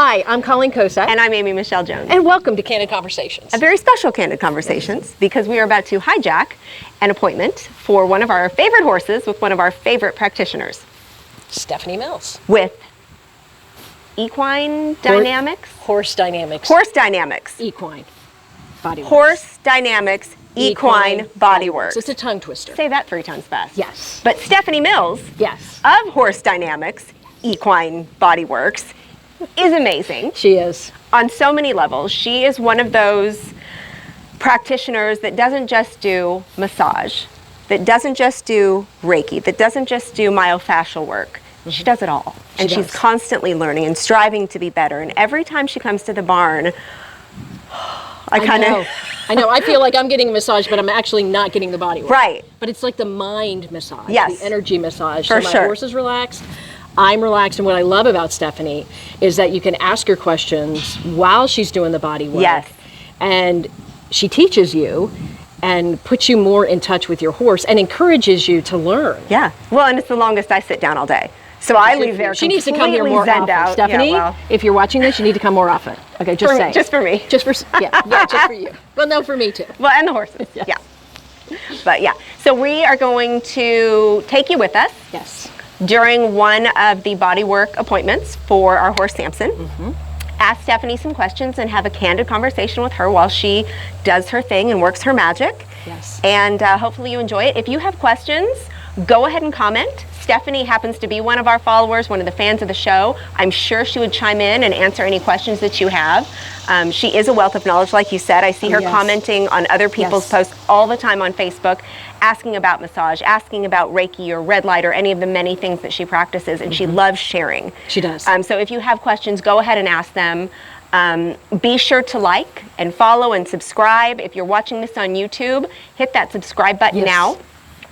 Hi, I'm Colleen Kosak. And I'm Amy Michelle Jones. And welcome to Candid Conversations. A very special Candid Conversations because we are about to hijack an appointment for one of our favorite horses with one of our favorite practitioners. Stephanie Mills. With Equine Dynamics? Horse Dynamics. Horse Dynamics. Equine Bodywork. Horse Dynamics Equine Bodywork. So it's a tongue twister. Say that 3 times fast. Yes. But Stephanie Mills Yes. of Horse Dynamics Equine Bodyworks is amazing. She is. On so many levels. She is one of those practitioners that doesn't just do massage, that doesn't just do Reiki, that doesn't just do myofascial work. She does it all. And she's constantly learning and striving to be better. And every time she comes to the barn, I know. I feel like I'm getting a massage, but I'm actually not getting the body work. Right. But it's like the mind massage, Yes. the energy massage. For so my sure. horse is relaxed. I'm relaxed, and what I love about Stephanie is that you can ask her questions while she's doing the body work. Yes. And she teaches you and puts you more in touch with your horse and encourages you to learn. Yeah. Well, and it's the longest I sit down all day. So I leave there She needs to come here more often. out. Stephanie, Yeah, well, if you're watching this, you need to come more often. Okay, just say. just for me. Just for, yeah, just for you. Well, no, for me too. Well, and the horses. Yes. Yeah. But yeah. So we are going to take you with us. Yes. During one of the bodywork appointments for our horse Samson. Ask Stephanie some questions and have a candid conversation with her while she does her thing and works her magic. Yes. And hopefully you enjoy it. If you have questions, go ahead and comment. Stephanie happens to be one of our followers, one of the fans of the show. I'm sure she would chime in and answer any questions that you have. She is a wealth of knowledge, like you said. I see her commenting on other people's posts all the time on Facebook, asking about massage, asking about Reiki or red light or any of the many things that she practices, and she loves sharing. She does. So if you have questions, go ahead and ask them. Be sure to like and follow and subscribe. If you're watching this on YouTube, hit that subscribe button now.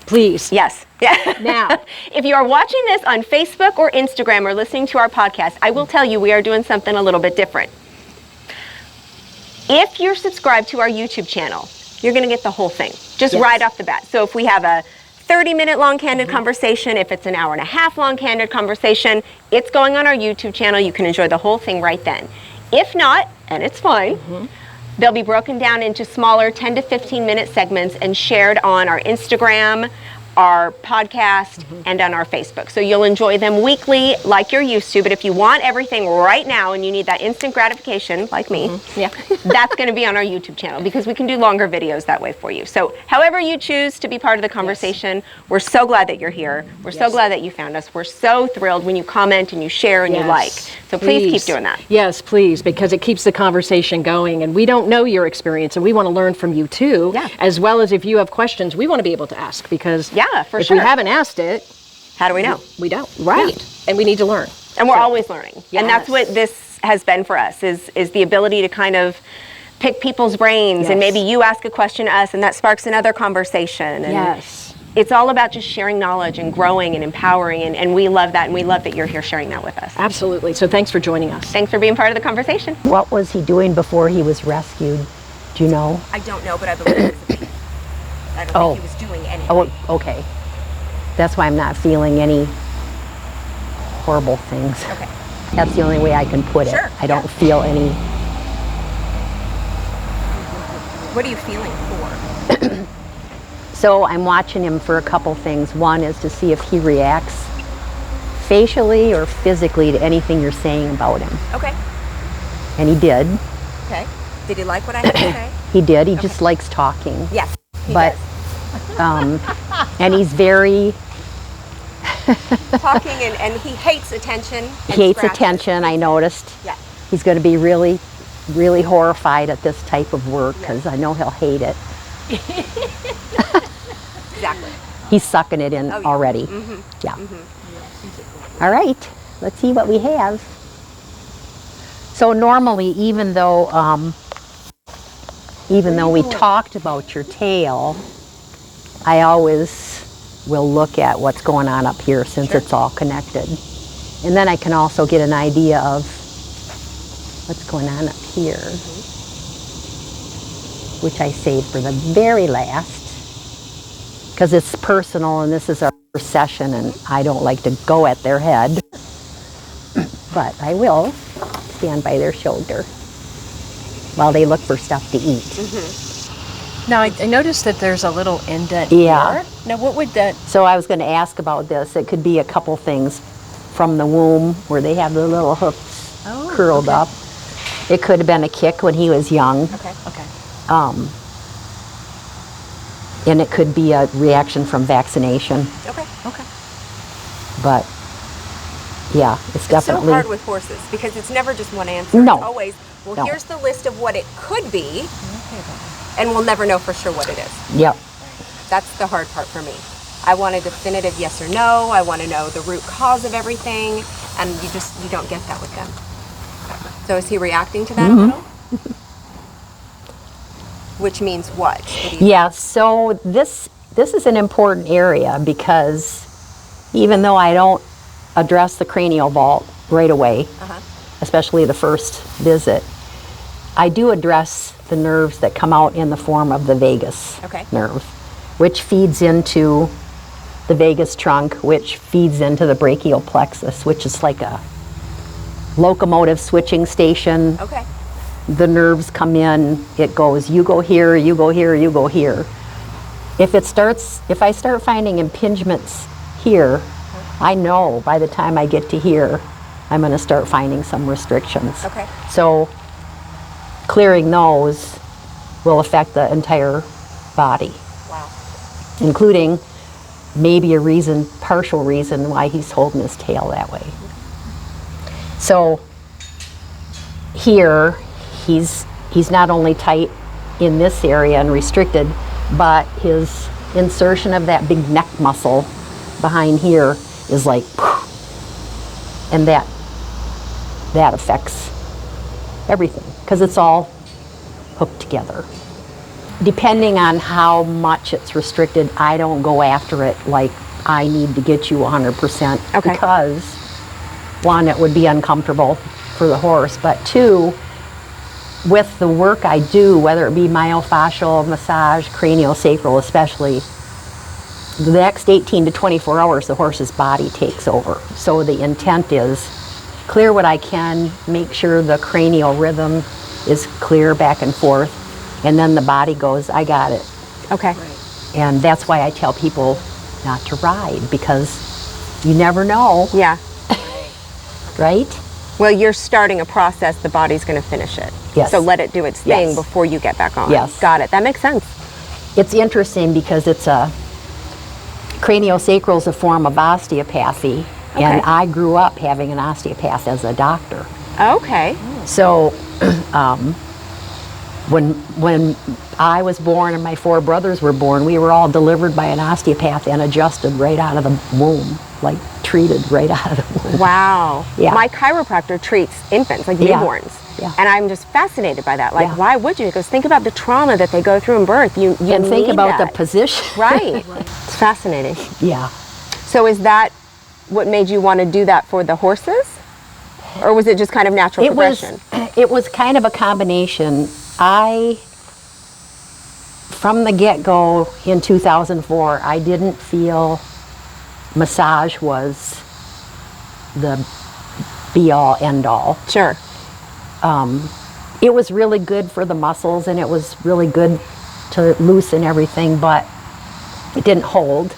Please. Yes. Yeah. Now. If you are watching this on Facebook or Instagram or listening to our podcast, I will tell you we are doing something a little bit different. If you're subscribed to our YouTube channel, you're going to get the whole thing, just right off the bat. So if we have a 30-minute long candid conversation, if it's an hour and a half long candid conversation, it's going on our YouTube channel. You can enjoy the whole thing right then. If not, and it's fine, they'll be broken down into smaller 10 to 15-minute segments and shared on our Instagram, our podcast, and on our Facebook. So you'll enjoy them weekly like you're used to, but if you want everything right now and you need that instant gratification, like me, that's going to be on our YouTube channel because we can do longer videos that way for you. So however you choose to be part of the conversation, we're so glad that you're here. We're so glad that you found us. We're so thrilled when you comment and you share and you like. So please keep doing that. Yes, please, because it keeps the conversation going, and we don't know your experience, and we want to learn from you too, as well as if you have questions, we want to be able to ask, because if we haven't asked it, how do we know? We don't. Right. And we need to learn. And we're always learning. And that's what this has been for us, is the ability to kind of pick people's brains, and maybe you ask a question to us and that sparks another conversation. And it's all about just sharing knowledge and growing and empowering, and we love that, and we love that you're here sharing that with us. Absolutely. So thanks for joining us. Thanks for being part of the conversation. What was he doing before he was rescued? Do you know? I don't know, but I believe it was a baby. I don't think he was doing anything. Oh, okay. That's why I'm not feeling any horrible things. Okay. That's the only way I can put it. I don't feel any. What are you feeling for? So I'm watching him for a couple things. One is to see if he reacts facially or physically to anything you're saying about him. Okay. And he did. Okay. Did he like what I had to say? He did. He just likes talking. Yes. But and he's very talking, and he hates attention. He hates attention, I noticed. Yeah. He's going to be really, really horrified at this type of work, because I know he'll hate it. Exactly. He's sucking it in already. All right, let's see what we have. So normally, even though we talked about your tail, I always will look at what's going on up here, since it's all connected. And then I can also get an idea of what's going on up here, which I saved for the very last, because it's personal and this is our first session and I don't like to go at their head, but I will. stand by their shoulder while they look for stuff to eat. Now, I noticed that there's a little indent Yeah. here. Now, what would that... So I was going to ask about this. It could be a couple things from the womb where they have the little hooks curled up. It could have been a kick when he was young. Okay. And it could be a reaction from vaccination. Okay. But yeah, it's definitely... It's so hard with horses because it's never just one answer. No. It's always, well, No. here's the list of what it could be, and we'll never know for sure what it is. Yep. That's the hard part for me. I want a definitive yes or no. I want to know the root cause of everything, and you don't get that with them. So is he reacting to that a little? Which means what? Yeah, so this is an important area because even though I don't address the cranial vault right away, especially the first visit, I do address the nerves that come out in the form of the vagus nerve, which feeds into the vagus trunk, which feeds into the brachial plexus, which is like a locomotive switching station. Okay. The nerves come in, it goes, you go here, you go here, you go here. If I start finding impingements here, I know by the time I get to here, I'm going to start finding some restrictions. Okay. So clearing those will affect the entire body. Wow. Including maybe a partial reason why he's holding his tail that way. So here, he's not only tight in this area and restricted, but his insertion of that big neck muscle behind here is like, and that affects everything because it's all hooked together. Depending on how much it's restricted, I don't go after it like I need to get you 100% because one, it would be uncomfortable for the horse, but two, with the work I do, whether it be myofascial, massage, craniosacral especially, the next 18 to 24 hours the horse's body takes over. So the intent is clear what I can, make sure the cranial rhythm is clear back and forth, and then the body goes, I got it. Okay. And that's why I tell people not to ride, because you never know. Yeah. Right? Well, you're starting a process, the body's going to finish it. Yes. So let it do its thing Yes. before you get back on. Yes. Got it. That makes sense. It's interesting because it's craniosacral is a form of osteopathy, and I grew up having an osteopath as a doctor. Okay. So when I was born and my four brothers were born, we were all delivered by an osteopath and adjusted right out of the womb, like treated right out of the womb. Wow. Yeah. My chiropractor treats infants, like Yeah. newborns. Yeah. And I'm just fascinated by that. Like, Yeah. why would you? Because think about the trauma that they go through in birth. You And think need about that. the position. Right. It's fascinating. Yeah. So is that what made you want to do that for the horses? Or was it just kind of natural progression? It was kind of a combination. From the get-go in 2004, I didn't feel massage was the be-all, end-all. Sure. It was really good for the muscles and it was really good to loosen everything, but it didn't hold.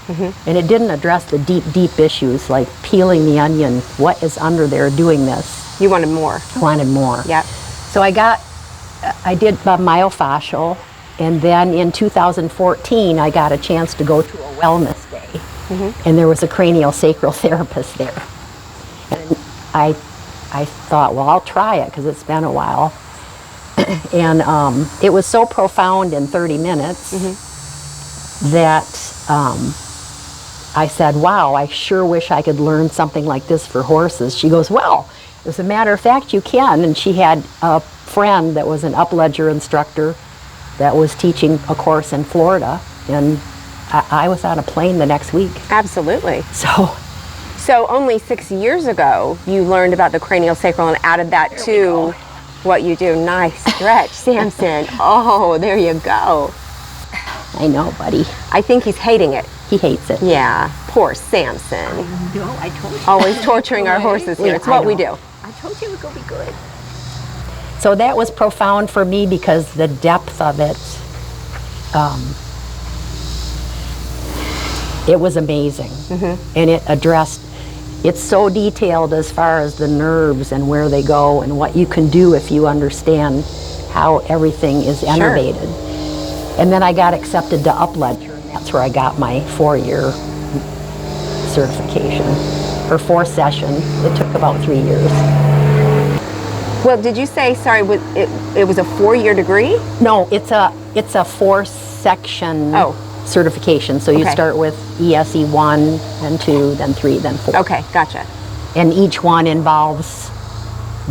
And it didn't address the deep, deep issues like peeling the onion. What is under there doing this? You wanted more. I wanted more. Yeah. So I did myofascial, and then in 2014 I got a chance to go to a wellness day, and there was a craniosacral therapist there. And I thought, well, I'll try it because it's been a while. And it was so profound in 30 minutes that I said, wow, I sure wish I could learn something like this for horses. She goes, well, as a matter of fact, you can. And she had a friend that was an upledger instructor that was teaching a course in Florida. And I was on a plane the next week. Absolutely. So only 6 years ago, you learned about the craniosacral and added that to what you do. Nice stretch, Samson. Oh, there you go. I know, buddy. I think he's hating it. He hates it. Yeah, poor Samson. No, I told you. Always torturing our horses here. Yeah, It's what I we know. do. I told you it was going to be good. So that was profound for me because the depth of it, it was amazing. And it addressed, it's so detailed as far as the nerves and where they go and what you can do if you understand how everything is innervated. And then I got accepted to Upledger, and that's where I got my 4-year certification, or 4 sessions. It took about 3 years. Well, did you say, sorry, it was a 4-year degree? No, it's a 4-section certification. So you start with ESE 1, then 2, then 3, then 4. Okay, gotcha. And each one involves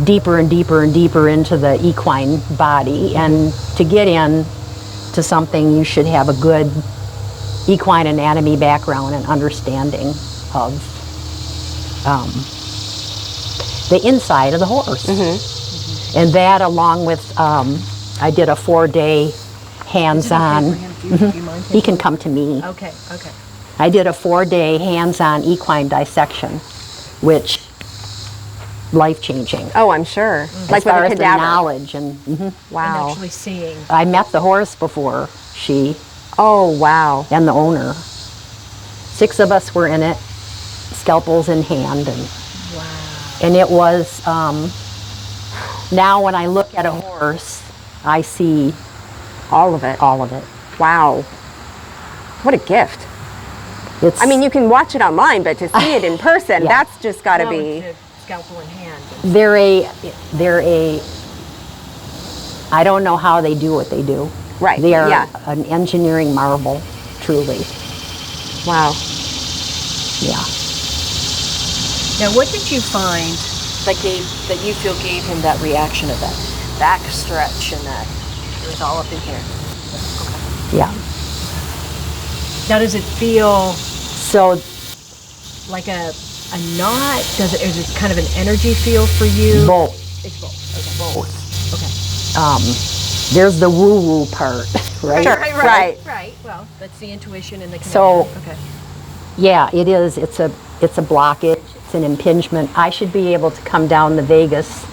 deeper and deeper and deeper into the equine body. And to get in to something, you should have a good equine anatomy background and understanding of the inside of the horse. And that, along with, I did a 4-day hands-on. He can come to me. Okay. I did a 4-day hands-on equine dissection, which life-changing. Oh, I'm sure. Like As far with a as the cadaver. knowledge and Wow. And actually seeing. I met the horse before, she Oh, wow. and the owner. 6 of us were in it, scalpels in hand, and it was. Now, when I look at a horse, I see All of it. all of it. Wow. What a gift. It's, I mean, you can watch it online, but to see it in person, that's just got to be. Scalpel in hand. they're a. I don't know how they do what they do. Right. They are Yeah. an engineering marvel, truly. Wow. Yeah. Now, what did you find that you feel gave him that reaction of that back stretch and that it was all up in here? Yeah. Now, does it feel So like a knot? Is it kind of an energy feel for you? both. It's both. Okay. Okay. There's the woo-woo part, right? Sure. Right. Right. Well, that's the intuition and the connection. So- Okay. Yeah, it is. It's a blockage. It's an impingement. I should be able to come down the vagus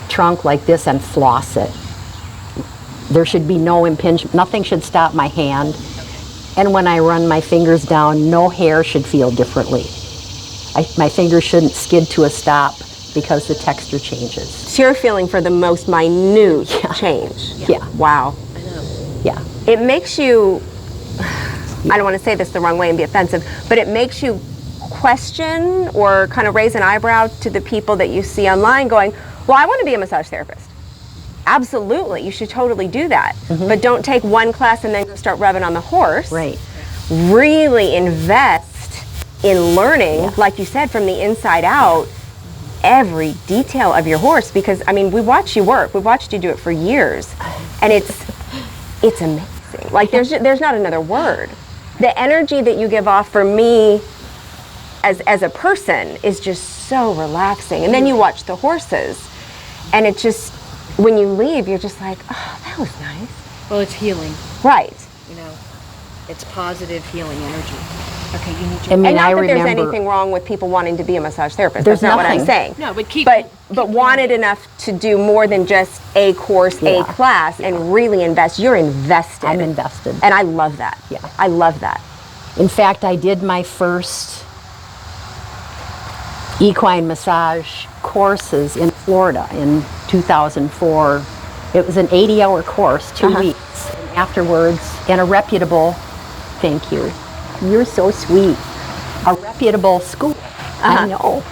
trunk like this and floss it. There should be no impingement. Nothing should stop my hand. And when I run my fingers down, no hair should feel differently. My fingers shouldn't skid to a stop because the texture changes. So you're feeling for the most minute change. Yeah. Wow. I know. Yeah. It makes you, I don't want to say this the wrong way and be offensive, but it makes you question or kind of raise an eyebrow to the people that you see online going, well, I want to be a massage therapist. Absolutely, you should totally do that. But don't take one class and then go start rubbing on the horse. Right. Really invest in learning, like you said, from the inside out, every detail of your horse, because I mean, we watch you work. We've watched you do it for years, and it's amazing. Like there's not another word. The energy that you give off for me as a person is just so relaxing. And then you watch the horses, and it just, when you leave, you're just like, oh, that was nice. Well, it's healing. Right. You know, it's positive healing energy. Okay, you need to. I mean, And not I that there's remember. anything wrong with people wanting to be a massage therapist. There's That's not what I'm nothing. saying. No, but But wanted enough to do more than just a course, Yeah. a class, and really invest. You're invested. I'm invested. And I love that. Yeah. I love that. In fact, I did my first equine massage courses in Florida in 2004. It was an 80-hour course, 2 weeks. And afterwards, in a reputable, thank you. You're so sweet. A reputable school. I know.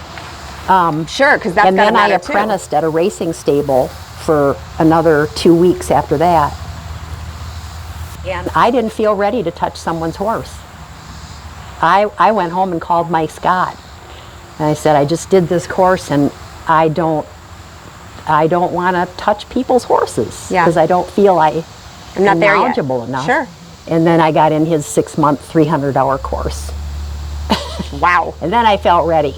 Sure, because that's And gotta then I matter too. apprenticed at a racing stable for another 2 weeks after that. And I didn't feel ready to touch someone's horse. I went home and called Mike Scott. And I said, I just did this course and I don't want to touch people's horses. Yeah. Because I don't feel I'm not there yet. knowledgeable enough. Sure. And then I got in his 6-month, 300-hour course. Wow. And then I felt ready.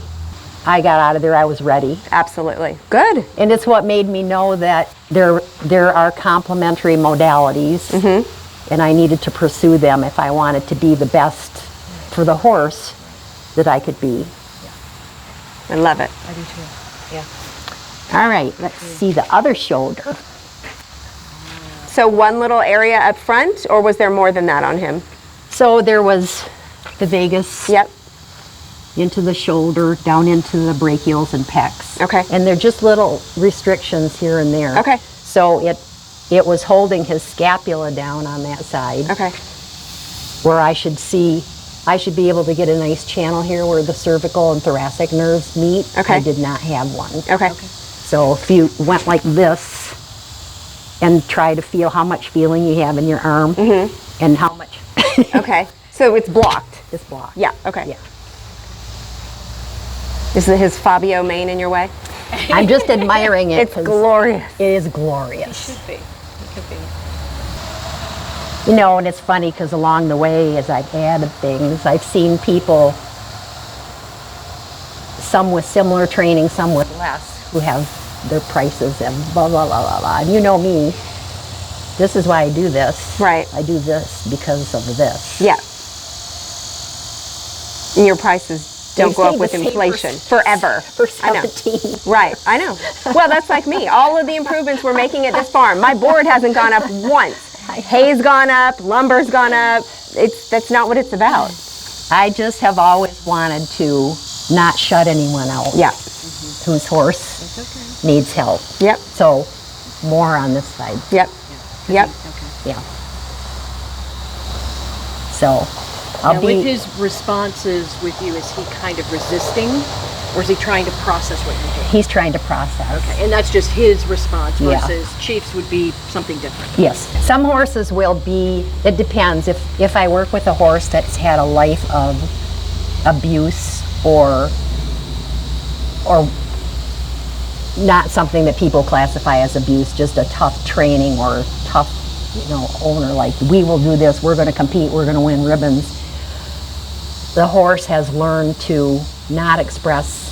I got out of there, I was ready. Absolutely. Good. And it's what made me know that there are complementary modalities, and I needed to pursue them if I wanted to be the best for the horse that I could be. I love it. I do too. Yeah. All right, let's see the other shoulder. So one little area up front, or was there more than that on him? So there was the vagus. Yep. Into the shoulder, down into the brachials and pecs. Okay. And they're just little restrictions here and there. Okay. So it was holding his scapula down on that side. Okay. Where I should be able to get a nice channel here where the cervical and thoracic nerves meet. Okay. I did not have one. Okay. So if you went like this and try to feel how much feeling you have in your arm and how much. Okay. So it's blocked. It's blocked. Yeah. Okay. Yeah. Is his Fabio mane in your way? I'm just admiring it. It's glorious. It is glorious. It should be. It could be. You know, and it's funny because along the way, as I've added things, I've seen people, some with similar training, some with less, who have their prices and blah, blah, blah, blah, blah. And you know me, this is why I do this. Right. I do this because of this. Yeah. And your prices don't go up with inflation forever. For 17. Right, I know. Well, that's like me. All of the improvements we're making at this farm, my board hasn't gone up once. Hay's gone up, lumber's gone up. That's not what it's about. I just have always wanted to not shut anyone out. Yeah. Whose horse needs help. Yep. So more on this side. Yep. Yep. Yeah. So I'll be. With his responses with you, is he kind of resisting, or is he trying to process what you're doing? He's trying to process. Okay, and that's just his response Yeah. versus Chief's would be something different. Yes. Some horses will be, it depends. If I work with a horse that's had a life of abuse or not something that people classify as abuse, just a tough training or tough, owner, like, we will do this, we're going to compete, we're going to win ribbons. The horse has learned to not express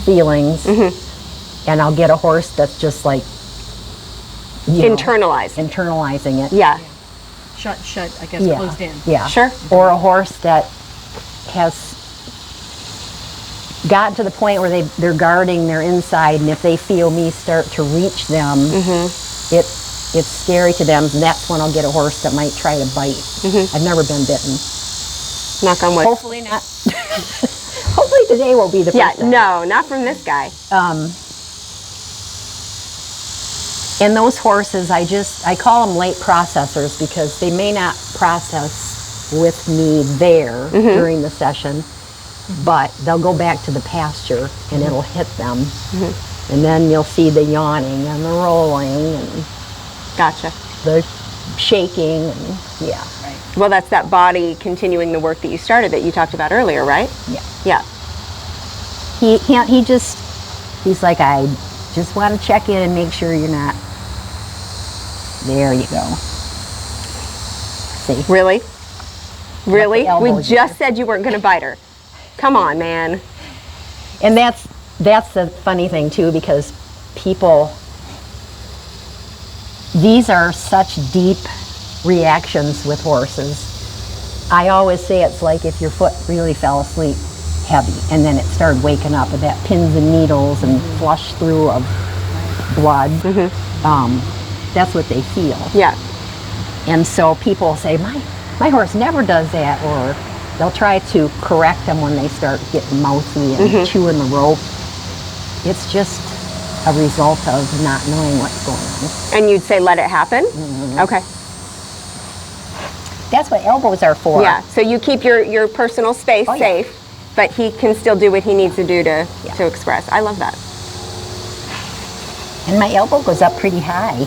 feelings, and I'll get a horse that's just like, internalizing it. Yeah. Shut, I guess, Yeah. closed in. Yeah. Sure. Or a horse that has gotten to the point where they're guarding their inside, and if they feel me start to reach them, it's scary to them, and that's when I'll get a horse that might try to bite. I've never been bitten. Knock on wood. Hopefully not. Hopefully today will be the first time. No, not from this guy. And those horses, I call them late processors because they may not process with me there during the session, but they'll go back to the pasture and it'll hit them. And then you'll see the yawning and the rolling and Gotcha. the shaking and yeah. Well, that's that body continuing the work that you started that you talked about earlier, right? Yeah. Yeah. He's like, I just want to check in and make sure you're not. There you go. See? Really? Really? the elbow We just said you weren't going to bite her. Come on, man. And that's the funny thing too, because these are such deep reactions with horses. I always say it's like if your foot really fell asleep heavy and then it started waking up with that pins and needles and flush through of blood. That's what they feel. Yeah. And so people say, my horse never does that, or they'll try to correct them when they start getting mouthy and chewing the rope. It's just a result of not knowing what's going on. And you'd say let it happen? Okay. That's what elbows are for. Yeah, so you keep your personal space safe, but he can still do what he needs to do to express. I love that. And my elbow goes up pretty high.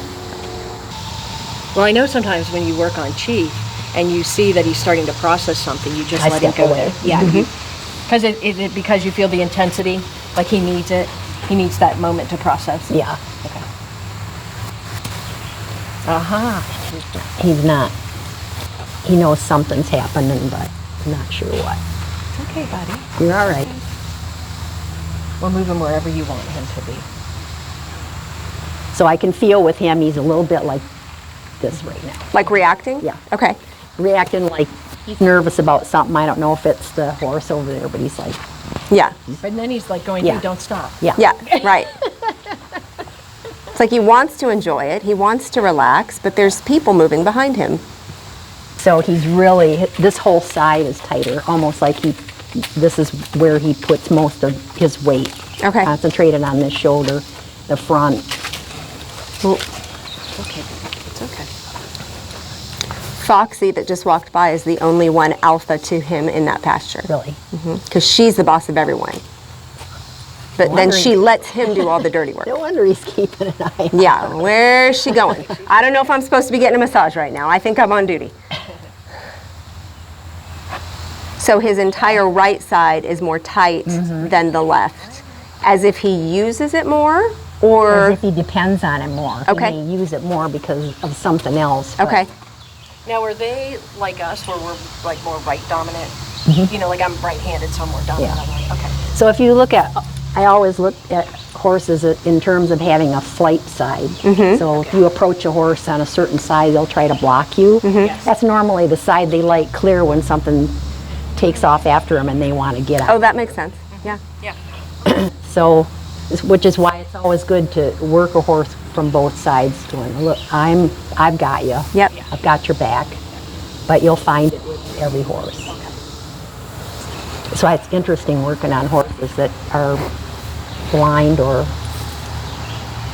Well, I know sometimes when you work on Chief and you see that he's starting to process something, you just I let him step go away. there. Yeah. Because you feel the intensity, like he needs it. He needs that moment to process. Yeah. Okay. He's not. He knows something's happening, but not sure what. It's okay, buddy. You're all right. We'll move him wherever you want him to be. So I can feel with him, he's a little bit like this right now. Like reacting? Yeah. Okay. Reacting like he's nervous about something. I don't know if it's the horse over there, but he's like, Yeah. And then he's like going, Yeah. hey, don't stop. yeah. Yeah, right. It's like he wants to enjoy it, he wants to relax, but there's people moving behind him. So he's really, this whole side is tighter, almost like this is where he puts most of his weight. Okay. Concentrated on this shoulder, the front. Well, okay, it's okay. Foxy that just walked by is the only one alpha to him in that pasture. Really? Because she's the boss of everyone. But then she lets him do all the dirty work. No wonder he's keeping an eye on Yeah, where's she going? I don't know if I'm supposed to be getting a massage right now. I think I'm on duty. So his entire right side is more tight than the left, as if he uses it more, or as if he depends on it more. Okay. He may use it more because of something else. Okay. Now, are they like us, where we're like more right dominant? You know, like I'm right-handed, so I'm more dominant. Yeah. Okay. So if you look at, I always look at horses in terms of having a flight side. So if you approach a horse on a certain side, they'll try to block you. That's normally the side they light clear when something takes off after them and they want to get out. Oh, that makes sense. Yeah. Yeah. So, which is why it's always good to work a horse from both sides, going, look, I've got you. Yep. I've got your back, but you'll find it with every horse. So it's interesting working on horses that are blind or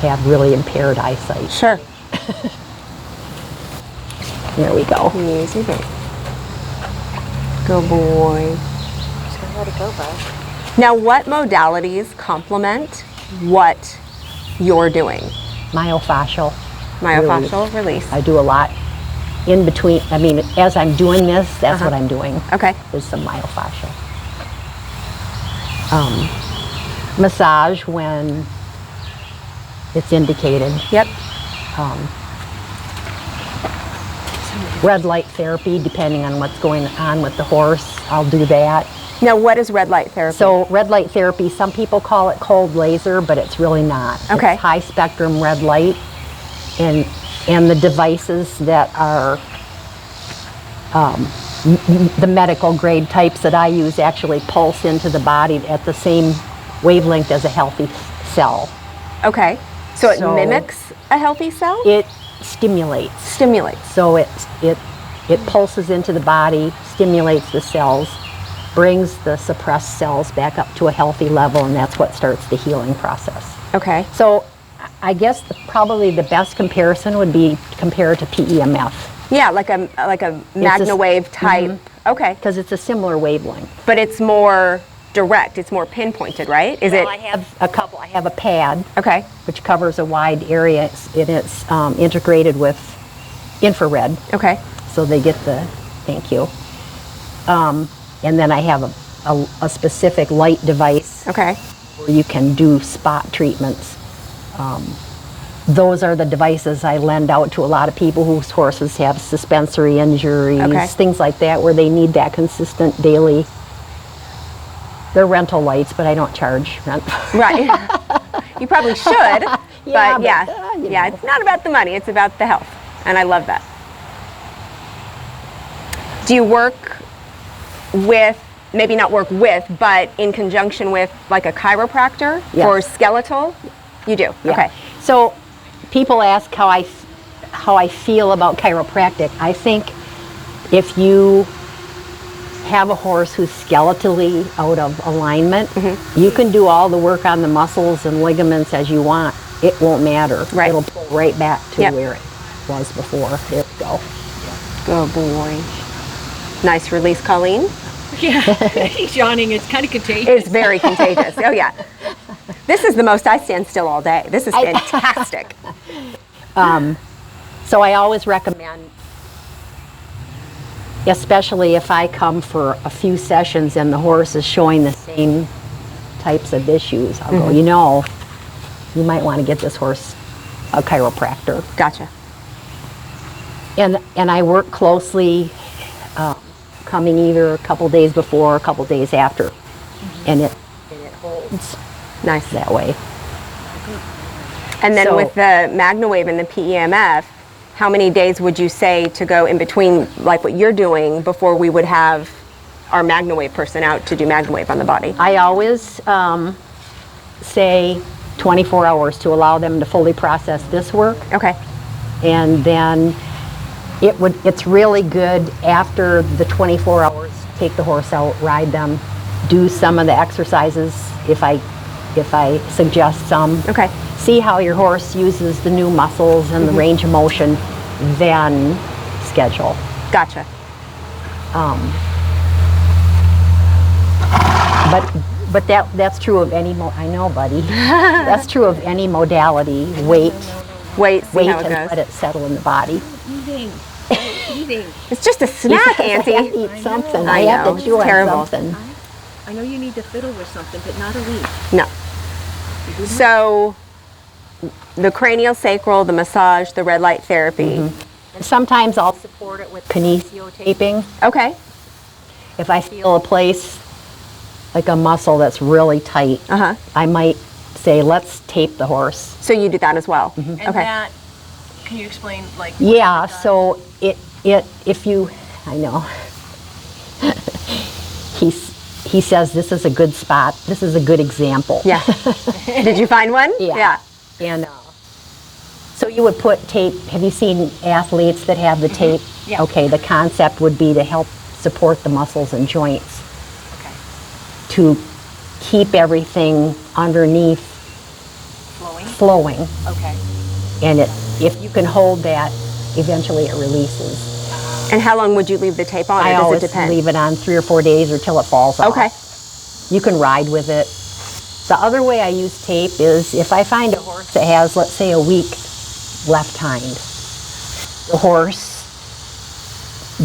have really impaired eyesight. Sure. There we go. Easy there. Good boy. Just gonna let it go, bud. Now, what modalities complement what you're doing? Myofascial. Myofascial release. I do a lot in between. I mean, as I'm doing this, that's what I'm doing. Okay. Is some myofascial. Massage when it's indicated. Yep. Red light therapy, depending on what's going on with the horse, I'll do that. Now, what is red light therapy? So red light therapy, some people call it cold laser, but it's really not. Okay. It's high spectrum red light, and the devices that are the medical grade types that I use actually pulse into the body at the same wavelength as a healthy cell. Okay. So it mimics a healthy cell? It stimulates. Stimulates. So it pulses into the body, stimulates the cells, brings the suppressed cells back up to a healthy level, and that's what starts the healing process. Okay. So I guess probably the best comparison would be compared to PEMF. Yeah, like a magnawave type. Okay. Because it's a similar wavelength. But it's more direct. It's more pinpointed, right? I have a couple. I have a pad. Okay. Which covers a wide area, and it's integrated with infrared. Okay. So they get the, thank you. And then I have a specific light device. Okay. Where you can do spot treatments. Those are the devices I lend out to a lot of people whose horses have suspensory injuries, things like that, where they need that consistent daily. They're rental lights, but I don't charge rent. Right. You probably should, but yeah, it's not about the money, it's about the health, and I love that. Do you work with, maybe not work with, but in conjunction with like a chiropractor for skeletal? You do? Yeah. Okay. So people ask how I feel about chiropractic. I think if you have a horse who's skeletally out of alignment, you can do all the work on the muscles and ligaments as you want. It won't matter. Right. It'll pull right back to where it was before. There we go. Good boy. Nice release, Colleen. Yeah, he's yawning. It's kind of contagious. It's very contagious. Oh yeah. This is the most I stand still all day. This is fantastic. So I always recommend, especially if I come for a few sessions and the horse is showing the same types of issues, I'll go, you know, you might want to get this horse a chiropractor. Gotcha. And I work closely, coming either a couple days before or a couple days after, and it holds nice that way. And then with the MagnaWave and the PEMF, how many days would you say to go in between, like what you're doing, before we would have our MagnaWave person out to do MagnaWave on the body? I always say 24 hours to allow them to fully process this work. Okay. And then it's really good after the 24 hours, take the horse out, ride them, do some of the exercises if I suggest some. Okay. See how your horse uses the new muscles and the range of motion, then schedule. Gotcha. But that's true of any I know, buddy. That's true of any modality. Wait, see how it and goes. let it settle in the body. Eating. It's just a snack, Auntie. I have to eat something. I I have know. to chew on Terrible. something. I know you need to fiddle with something, but not a leaf. No. So, the craniosacral, the massage, the red light therapy. And sometimes I'll support it with kinesio taping. Okay. If I feel a place, like a muscle that's really tight, I might say, let's tape the horse. So you do that as well? And Okay. that, can you explain, like, Yeah, so if you, I know, he says this is a good spot, this is a good example. Yeah. Did you find one? Yeah. And so you would put tape, have you seen athletes that have the tape? Yeah. Okay, the concept would be to help support the muscles and joints. Okay. To keep everything underneath flowing. Okay. And if you can hold that, eventually it releases. And how long would you leave the tape on, or I does it always depend? leave it on 3 or 4 days or till it falls off. Okay. You can ride with it. The other way I use tape is if I find a horse that has, let's say, a weak left hind. The horse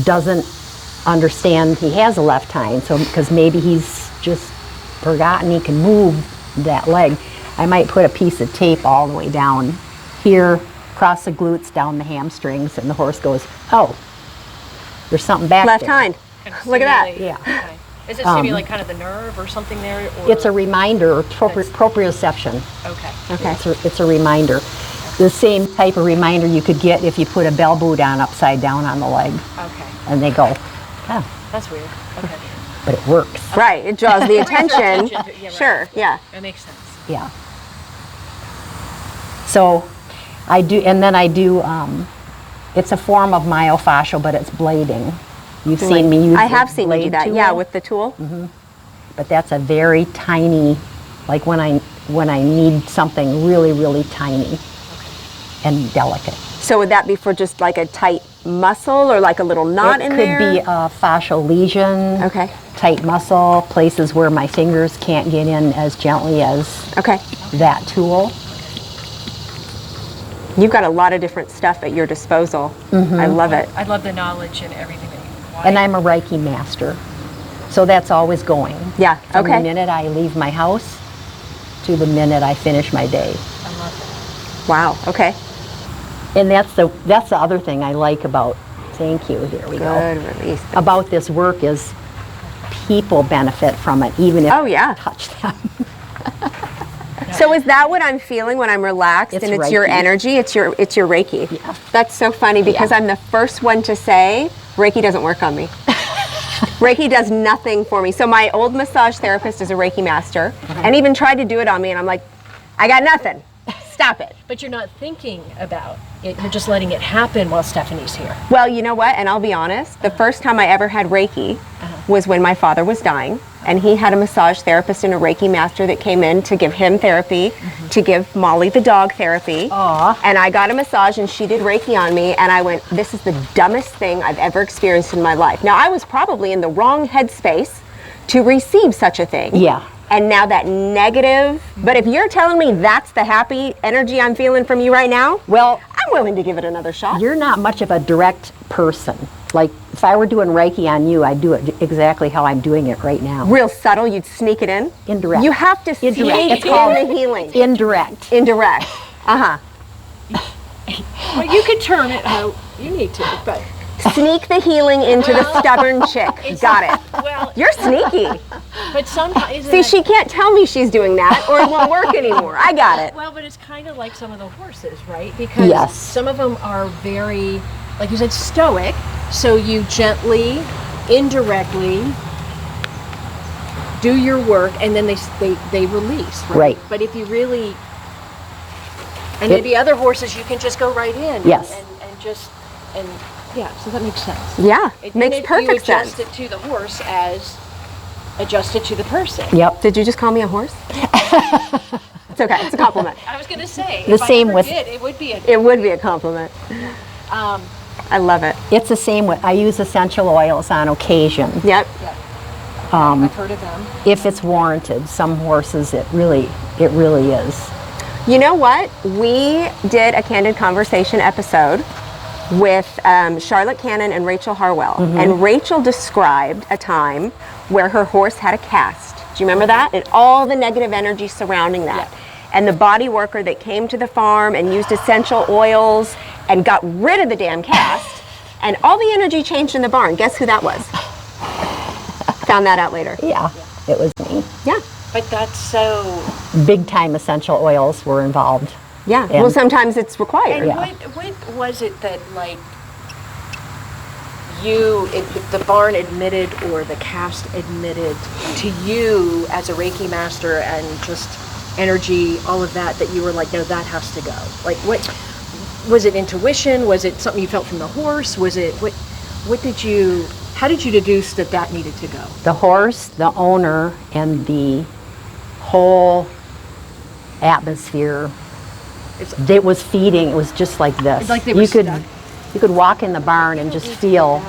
doesn't understand he has a left hind, so because maybe he's just forgotten he can move that leg. I might put a piece of tape all the way down here, across the glutes, down the hamstrings, and the horse goes, oh, there's something back Left there. hind. Look at that. Yeah. Okay. Is it stimulate kind of the nerve or something there? Or? It's a reminder, proprioception. Okay. Okay. It's a reminder. The same type of reminder you could get if you put a bell boot on upside down on the leg. Okay. And they go, oh, That's weird. Okay. but it works. Right. It draws the attention. Yeah, right. Sure. Yeah. That makes sense. Yeah. So I do, and then I do, it's a form of myofascial, but it's blading. You've seen me use I have the seen you do blade that. tool, Yeah, with the tool. but that's a very tiny, like when I need something really, really tiny and delicate. So would that be for just like a tight muscle or like a little knot in there? It could be a fascial lesion, Okay. tight muscle, places where my fingers can't get in as gently as Okay. that tool. You've got a lot of different stuff at your disposal. I love it. I love the knowledge and everything that you can. And I'm a Reiki master, so that's always going. Yeah. From the Okay. minute I leave my house to the minute I finish my day. I love Wow. Okay. And that's the other thing I like about, thank you, there we go, Good release. about this work is people benefit from it, even if Oh, yeah. I touch them. So is that what I'm feeling when I'm relaxed It's and it's your Reiki. energy? It's your Reiki. Yeah. That's so funny because I'm the first one to say Reiki doesn't work on me. Reiki does nothing for me. So my old massage therapist is a Reiki master and even tried to do it on me, and I'm like, I got nothing. Stop it. But you're not thinking about it. You're just letting it happen while Stephanie's here. Well, you know what? And I'll be honest, the first time I ever had Reiki was when my father was dying, and he had a massage therapist and a Reiki master that came in to give him therapy, to give Molly the dog therapy. Aw. And I got a massage and she did Reiki on me, and I went, this is the dumbest thing I've ever experienced in my life. Now, I was probably in the wrong headspace to receive such a thing. Yeah. And now that negative, but if you're telling me that's the happy energy I'm feeling from you right now, Well, I'm willing to give it another shot. you're not much of a direct person. Like, if I were doing Reiki on you, I'd do it exactly how I'm doing it right now. Real subtle, you'd sneak it in? Indirect. You have to sneak Indirect. It's in called the healing. Indirect. Indirect. Uh-huh. Well, you can turn it how you need to, but Sneak the healing into the stubborn chick. Got it. well, You're sneaky. but sometimes See, she can't tell me she's doing that or it won't work anymore. I got it. Well, but it's kind of like some of the horses, right? Because Yes. some of them are very, like you said, stoic. So you gently, indirectly do your work, and then they release, right? Right. But if you really And maybe other horses you can just go right in. Yes. And yeah, so that makes sense. Yeah, makes perfect sense. You adjust it to the horse as adjusted to the person. Yep. Did you just call me a horse? It's okay, it's a compliment. I was going to say, The if same I ever with- did, it would be a It would be a compliment. I love it. It's the same with, I use essential oils on occasion, Yep. I've heard of them. if it's warranted. Some horses, it really is. You know what? We did a Candid Conversation episode with Charlotte Cannon and Rachel Harwell. And Rachel described a time where her horse had a cast. Do you remember that? And all the negative energy surrounding that. And the body worker that came to the farm and used essential oils and got rid of the damn cast. And all the energy changed in the barn. Guess who that was? Found that out later. Yeah, it was me. Yeah. But that's so... Big time essential oils were involved. Yeah. And- Well, sometimes it's required. And Yeah. what was it that, like, the barn admitted or the cast admitted to you as a Reiki master and just energy, all of that you were like, no, that has to go? Like, what was it? Intuition? Was it something you felt from the horse? Was it how did you deduce that needed to go? The horse, the owner, and the whole atmosphere, it was feeding. It was just like this. It's like they were stuck. You could walk in the barn and just feel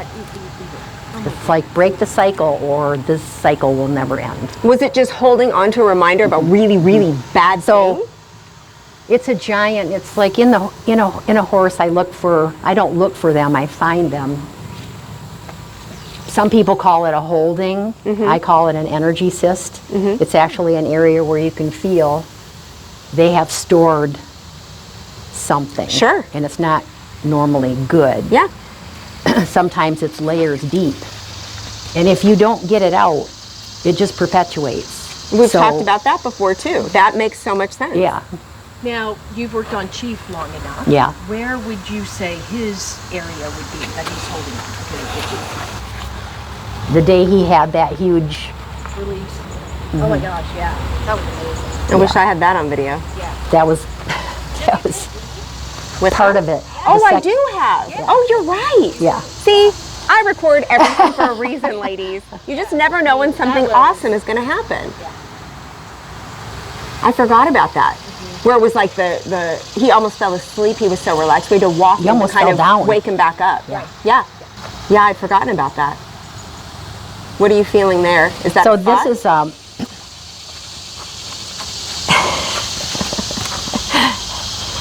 it's like break the cycle or this cycle will never end. Was it just holding on to a reminder of a really, really bad thing? It's a giant, it's like in a horse I don't look for them, I find them. Some people call it a holding. I call it an energy cyst. It's actually an area where you can feel they have stored something. Sure. And it's not normally good. Yeah. Sometimes it's layers deep. And if you don't get it out, it just perpetuates. We've talked about that before too. That makes so much sense. Yeah. Now, you've worked on Chief long enough. Yeah. Where would you say his area would be that he's holding on to? The day he had that huge, Release. Oh my gosh, yeah. That was amazing. I wish I had that on video. that was With part her. of it. Oh, The I sec- do have. Oh, you're right. Yeah. See, I record everything for a reason, ladies. You just never know when something awesome is going to happen. I forgot about that. Where it was like he almost fell asleep. He was so relaxed. We had to walk him to almost kind fell of down. wake him back up. Yeah. Yeah. Yeah, I'd forgotten about that. What are you feeling there? Is that So a spot? this is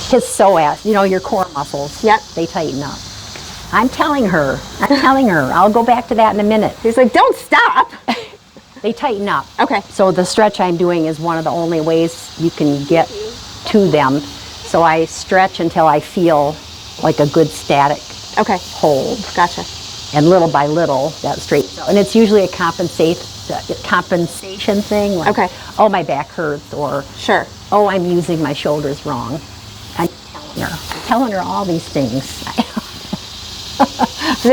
his psoas, your core muscles. Yep. They tighten up. I'm telling her. I'll go back to that in a minute. He's like, don't stop. They tighten up. Okay. So the stretch I'm doing is one of the only ways you can get to them. So I stretch until I feel like a good static Okay. hold. Gotcha. And little by little, that straightens out. And it's usually a compensation thing. Like, Okay. oh, my back hurts, or Sure. oh, I'm using my shoulders wrong. I'm telling her all these things.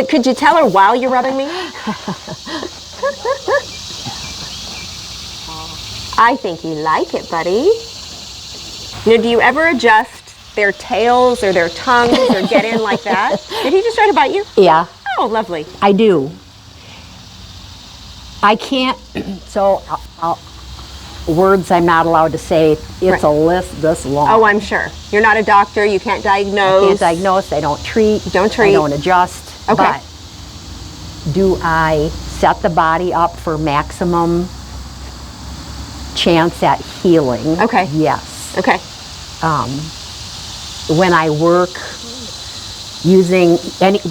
Could you tell her while you're rubbing me? I think you like it, buddy. Do you ever adjust their tails or their tongues or get in like that? Did he just try to bite you? Yeah, Oh, lovely. I do. I can't, so words I'm not allowed to say. It's Right. a list this long. Oh, I'm sure. You're not a doctor. You can't diagnose. I can't diagnose, I don't treat. Don't treat. I don't adjust. Okay. But do I set the body up for maximum chance at healing? Okay. Yes. Okay. When I work using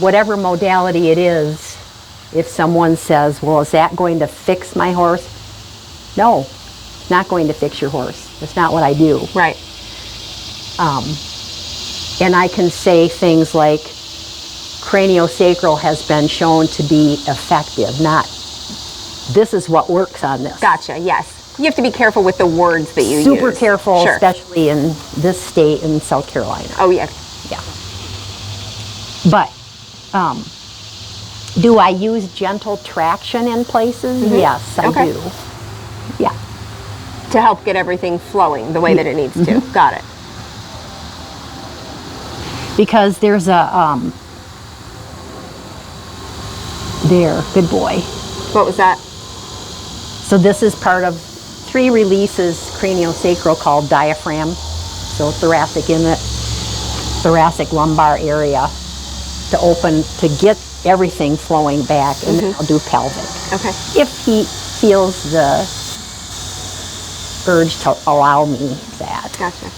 whatever modality it is, if someone says, well, is that going to fix my horse? No, it's not going to fix your horse. That's not what I do. Right. And I can say things like, craniosacral has been shown to be effective, not this is what works on this. Gotcha. Yes. You have to be careful with the words that you use. Super careful, Sure. especially in this state in South Carolina. Oh, yeah. Yeah. But do I use gentle traction in places? Yes, I Okay. do. Yeah. To help get everything flowing the way that it needs to. Got it. because there's a, there, good boy. What was that? So this is part of 3 releases craniosacral called diaphragm. So thoracic inlet, thoracic lumbar area to open, to get everything flowing back, and then I'll do pelvic. Okay. If he feels the urge to allow me that. Gotcha.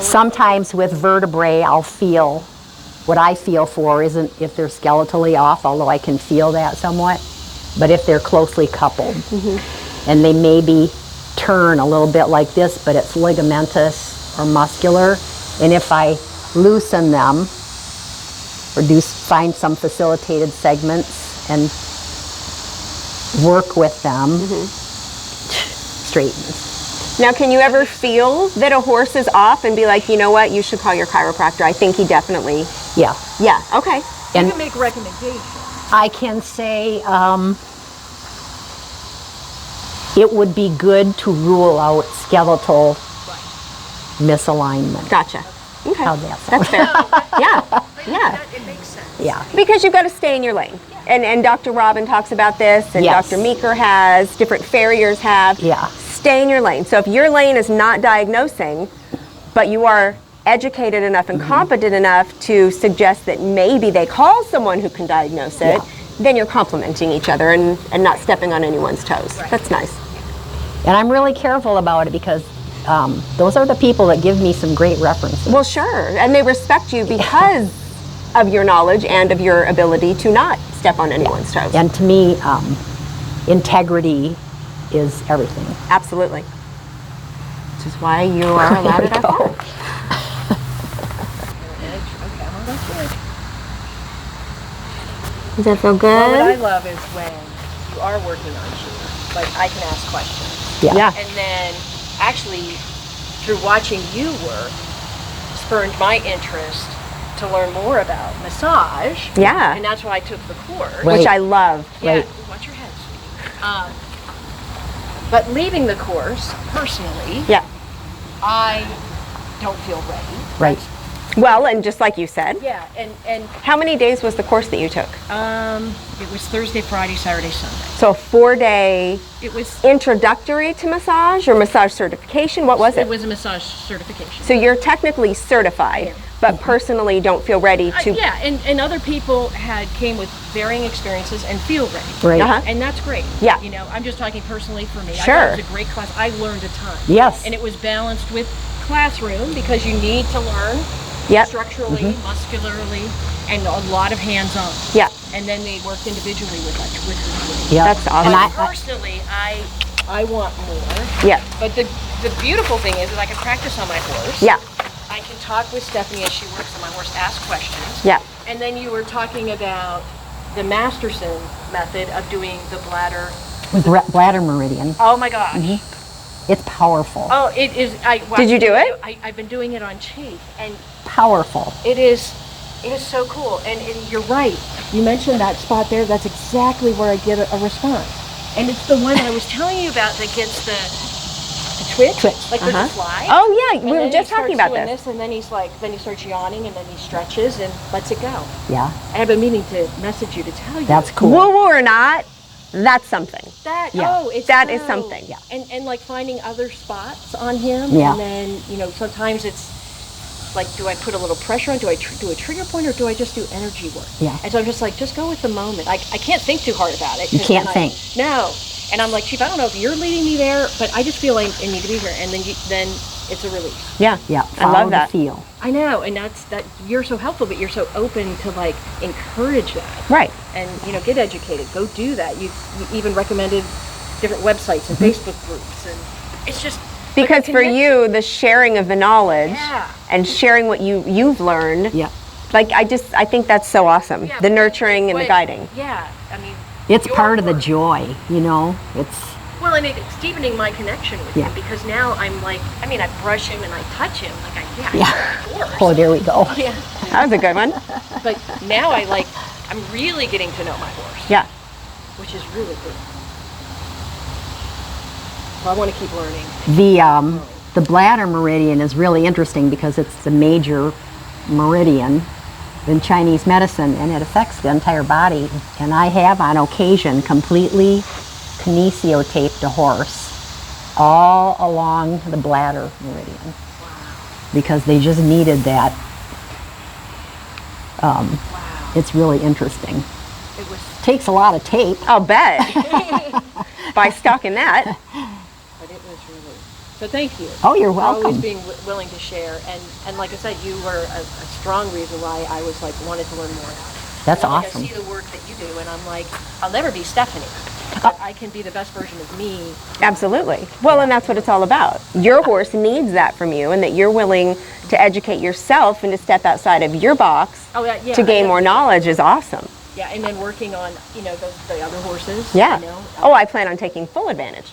Sometimes with vertebrae, I'll feel, what I feel for isn't if they're skeletally off, although I can feel that somewhat, but if they're closely coupled. And they maybe turn a little bit like this, but it's ligamentous or muscular. And if I loosen them, or find some facilitated segments and work with them, straightens. Now, can you ever feel that a horse is off and be like, you know what, you should call your chiropractor? I think he definitely... Yeah. Yeah, okay. You can make recommendations. I can say it would be good to rule out skeletal misalignment. Gotcha. Okay. How'd that sound? That's fair. Yeah. It makes sense. Yeah. Because you've got to stay in your lane. And Dr. Robin talks about this, and Yes. Dr. Meeker has, different farriers have. Yeah. Stay in your lane. So if your lane is not diagnosing, but you are educated enough and competent enough to suggest that maybe they call someone who can diagnose it, then you're complementing each other and not stepping on anyone's toes. Right. That's nice. And I'm really careful about it because those are the people that give me some great references. Well, sure. And they respect you because of your knowledge and of your ability to not step on anyone's toes. And to me, integrity is everything. Absolutely. Which is why you are allowed to have fun. Does that feel good? Well, what I love is when you are working on you, like I can ask questions. Yeah. And then actually, through watching you work, spurred my interest to learn more about massage. Yeah. And that's why I took the course. Right. Which I love. Yeah, Right. watch your head. But leaving the course, personally, Yeah. I don't feel ready. Right. Well, and just like you said, Yeah, and how many days was the course that you took? it was Thursday, Friday, Saturday, Sunday. So a 4-day It was introductory to massage or massage certification? What was it it? was a massage certification. So you're technically certified, but personally don't feel ready to... Yeah, and other people came with varying experiences and feel ready. Right. Uh-huh. And that's great. Yeah. You know, I'm just talking personally for me. Sure. I thought it was a great class. I learned a ton. Yes. And it was balanced with classroom because you need to learn Yep. structurally, muscularly, and a lot of hands-on. Yeah. And then they worked individually with the group. Yeah. That's awesome. And But personally, I want more. Yeah. But the beautiful thing is I can practice on my horse. Yeah. I can talk with Stephanie as she works on my horse, ask questions. Yeah. And then you were talking about the Masterson method of doing the bladder. With Bladder Meridian. Oh my gosh. It's powerful. Oh, it is. Did you do it? I've been doing it on Chief, and Powerful. it is so cool. And you're right. You mentioned that spot there. That's exactly where I get a response. And it's the one I was telling you about that gets the twitch. Like there's a fly. Oh, yeah. And We were then just he talking starts about doing this. And then he's like, then he starts yawning, and then he stretches and lets it go. Yeah. I have been meaning to message you to tell you. That's cool. Woo-woo or not, that's something. That, Yeah. That is something. Yeah. And like finding other spots on him. Yeah. And then, sometimes it's like, do I put a little pressure on? Do I do a trigger point, or do I just do energy work? Yeah. And so I'm just like, just go with the moment. I can't think too hard about it. You 'cause can't then think. No. And I'm like, Chief, I don't know if you're leading me there, but I just feel like I need to be here. And then then it's a release. Yeah. Yeah. I love Follow that. the feel. I know, and that you're so helpful, but you're so open to like encourage that. Right. And get educated, go do that. You even recommended different websites and Facebook groups, and it's just Because for you, the sharing of the knowledge Yeah. and sharing what you've learned, Yeah. like I think that's so awesome. Yeah, The nurturing and the but- guiding. Yeah, I mean, It's your part of the work. joy, It's, Well, and it's deepening my connection with Yeah. him because now I'm like, I mean, I brush him and I touch him, like Yeah. of course. oh, there we go. Yeah, That was a good one. but now I'm really getting to know my horse, Yeah. which is really good. Well, I want to keep learning. The bladder meridian is really interesting because it's the major meridian in Chinese medicine, and it affects the entire body. And I have, on occasion, completely kinesio taped a horse all along the bladder meridian because they just needed that. It's really interesting. It was, Takes a lot of tape. I'll bet. By stocking that. but it was really. So thank you. Oh, you're For welcome. always being willing to share, and like I said, you were a strong reason why I was like wanted to learn more. That's And, like, awesome. I see the work that you do, and I'm like, I'll never be Stephanie, but I can be the best version of me. Absolutely. Well, and that's what it's all about. Your horse needs that from you, and that you're willing to educate yourself and to step outside of your box Oh, yeah, to gain more knowledge is awesome. Yeah, and then working on, the other horses. Yeah. You know, Oh, I plan on taking full advantage.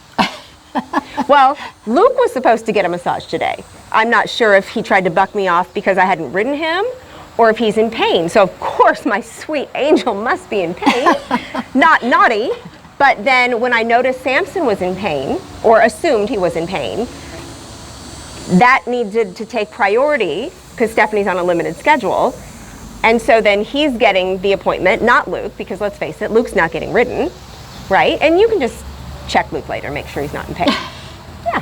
Well, Luke was supposed to get a massage today. I'm not sure if he tried to buck me off because I hadn't ridden him or if he's in pain. So, of course, my sweet angel must be in pain. Not naughty. But then when I noticed Samson was in pain, or assumed he was in pain, that needed to take priority because Stephanie's on a limited schedule. And so then he's getting the appointment, not Luke, because let's face it, Luke's not getting ridden, right? And you can just check Luke later, make sure he's not in pain. Yeah.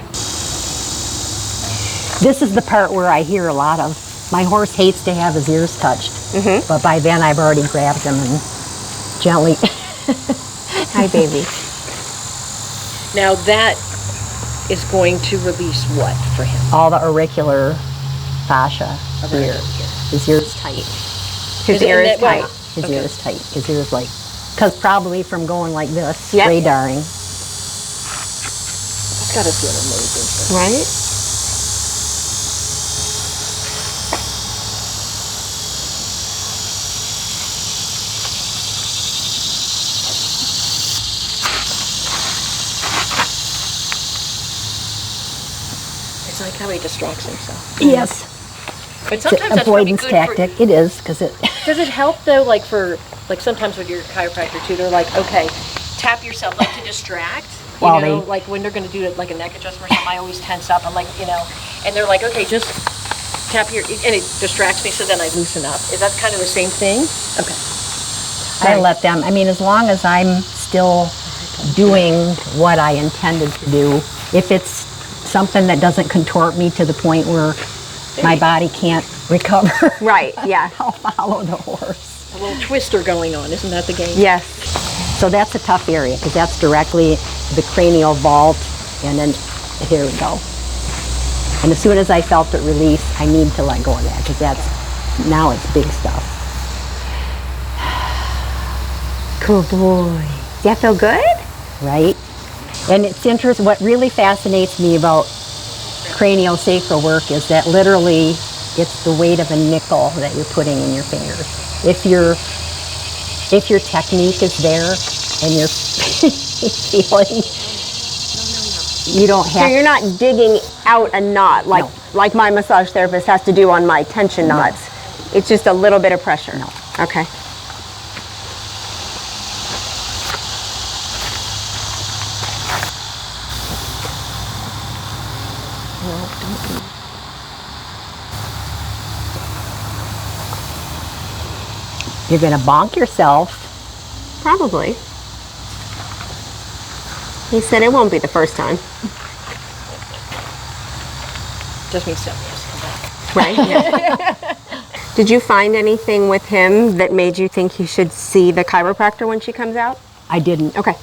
This is the part where I hear a lot of, my horse hates to have his ears touched, but by then I've already grabbed him and gently. Hi, baby. now that is going to release what for him? All the auricular fascia here. His ear is tight. His ear is tight. His ear is tight. His ear is like, because probably from going like this, Yep. radaring. It's got to feel amazing. Right? It's like how he distracts himself. Yes. But It's sometimes an that's probably avoidance good tactic. It is, because it. Does it help though, like sometimes with your chiropractor too, they're like, okay, tap yourself, like to distract. Well, Like when they're going to do like a neck adjustment or something, I always tense up. I'm like, and they're like, okay, just tap your, and it distracts me, so then I loosen up. Is that kind of the same thing? Okay. I let them, as long as I'm still doing what I intended to do, if it's something that doesn't contort me to the point where my body can't recover, Right, yeah. I'll follow the horse. A little twister going on, isn't that the game? Yes. So that's a tough area because that's directly the cranial vault, and then here we go. And as soon as I felt it release, I need to let go of that because now it's big stuff. Cool boy. Does that feel good? Right? And it's interesting, what really fascinates me about craniosacral work is that literally it's the weight of a nickel that you're putting in your fingers. If your technique is there and you're feeling, you don't have So you're not digging out a knot like my massage therapist has to do on my tension knots. It's just a little bit of pressure. No. Okay. You're going to bonk yourself. Probably. He said it won't be the first time. Just means something else come back. Right? Yeah. Did you find anything with him that made you think he should see the chiropractor when she comes out? I didn't. Okay.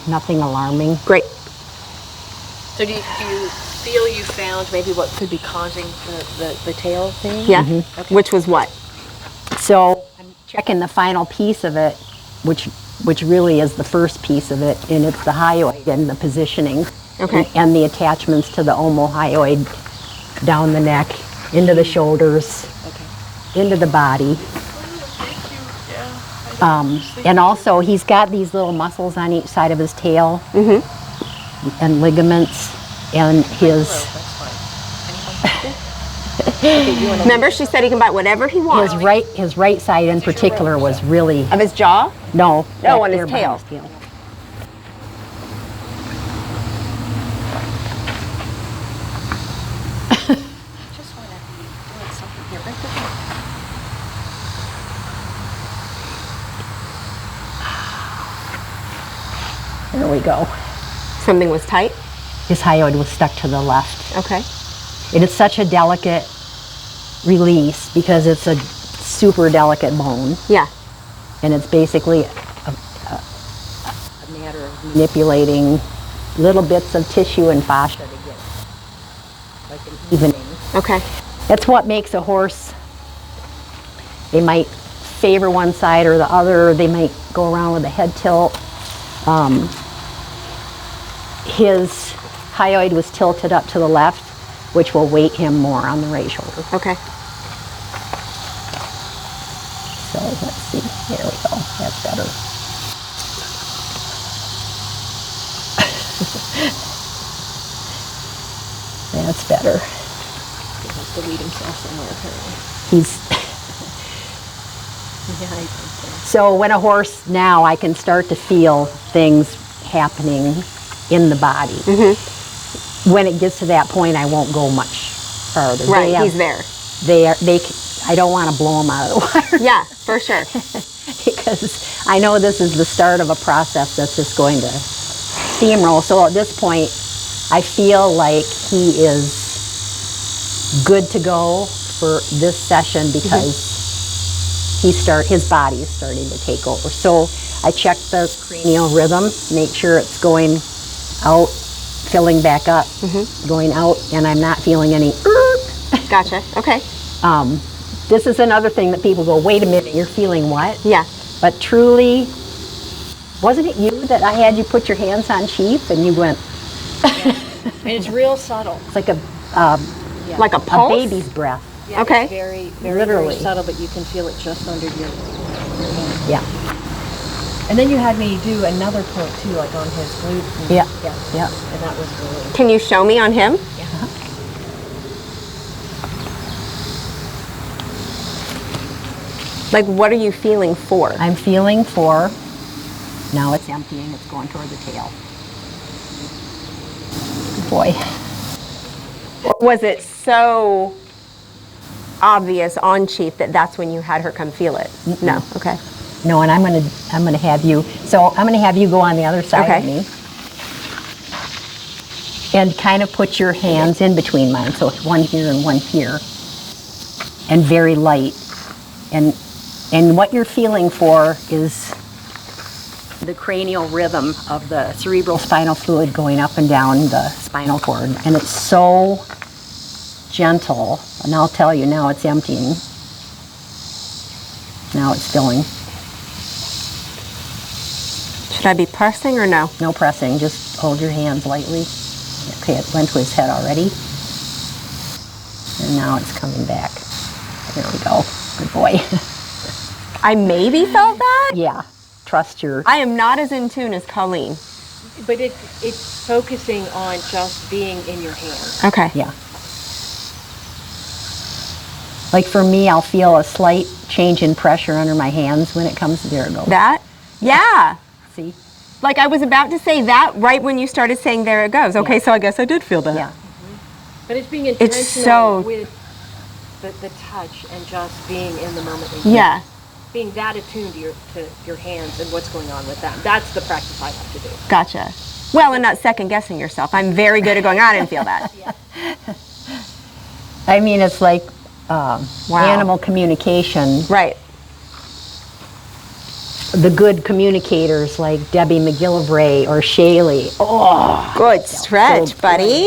Nothing alarming. Great. So do you feel you found maybe what could be causing the tail thing? Yeah. Okay. Which was what? So I'm checking the final piece of it, which really is the first piece of it, and it's the hyoid and the positioning. Okay. And the attachments to the omohyoid down the neck, into the shoulders, into the body. And also he's got these little muscles on each side of his tail and ligaments, and his Remember, she said he can bite whatever he wants. his right side in particular was really Of his jaw? no No, back on his there by tail. his tail. There we go. Something was tight? His hyoid was stuck to the left. Okay. And it's such a delicate release because it's a super delicate bone. Yeah. And it's basically a matter of manipulating little bits of tissue and fascia to get like an evening. Okay. That's what makes a horse, they might favor one side or the other, or they might go around with a head tilt. His hyoid was tilted up to the left, which will weight him more on the right shoulder. Okay. So let's see, there we go, that's better. That's better. He has to lead himself somewhere apparently. He's, Yeah, I think so. so when a horse, now I can start to feel things happening in the body. When it gets to that point, I won't go much farther. Right, he's there. I don't want to blow them out of the water. Yeah, for sure. Because I know this is the start of a process that's just going to steamroll. So at this point, I feel like he is good to go for this session because his body is starting to take over. So I check the cranial rhythm, make sure it's going out, filling back up, going out, and I'm not feeling any. Gotcha. Okay. This is another thing that people go, wait a minute, you're feeling what? Yeah. But truly, wasn't it you that I had you put your hands on Chief and you went, And it's real subtle. it's like a Like a pulse? baby's breath. Yeah, Okay. It's very, very, Literally. very subtle, but you can feel it just under your hand. Yeah, And then you had me do another point too, like on his glute. And, Yeah. Yeah. yeah. And that was really. Can you show me on him? Like, what are you feeling for? I'm feeling for, now it's emptying, it's going toward the tail. Good boy. Was it so obvious on Chief that that's when you had her come feel it? No. Okay. No, and I'm gonna have you, so I'm gonna have you go on the other side of Okay. me. And kind of put your hands in between mine, so it's one here and one here. And very light. And what you're feeling for is the cranial rhythm of the cerebral spinal fluid going up and down the spinal cord. And it's so gentle. And I'll tell you, now it's emptying. Now it's filling. Should I be pressing or no? No pressing, just hold your hands lightly. Okay, it went to his head already. And now it's coming back. There we go. Good boy. I maybe felt that? Yeah, trust your... I am not as in tune as Colleen. But it's focusing on just being in your hand. Okay. Yeah. Like for me, I'll feel a slight change in pressure under my hands when it comes, there it goes. That? Yeah. See? Like I was about to say that right when you started saying there it goes. Okay, Yeah. so I guess I did feel that. Yeah. But it's being It's intentional so- with the touch and just being in the moment. And Yeah. Being that attuned to your hands and what's going on with them. That's the practice I have to do. Gotcha. Well, and not second guessing yourself. I'm very good at going, I didn't feel that. I mean, it's like animal communication. Right. The good communicators like Debbie McGillivray or Shaley. Oh, Good stretch, so buddy.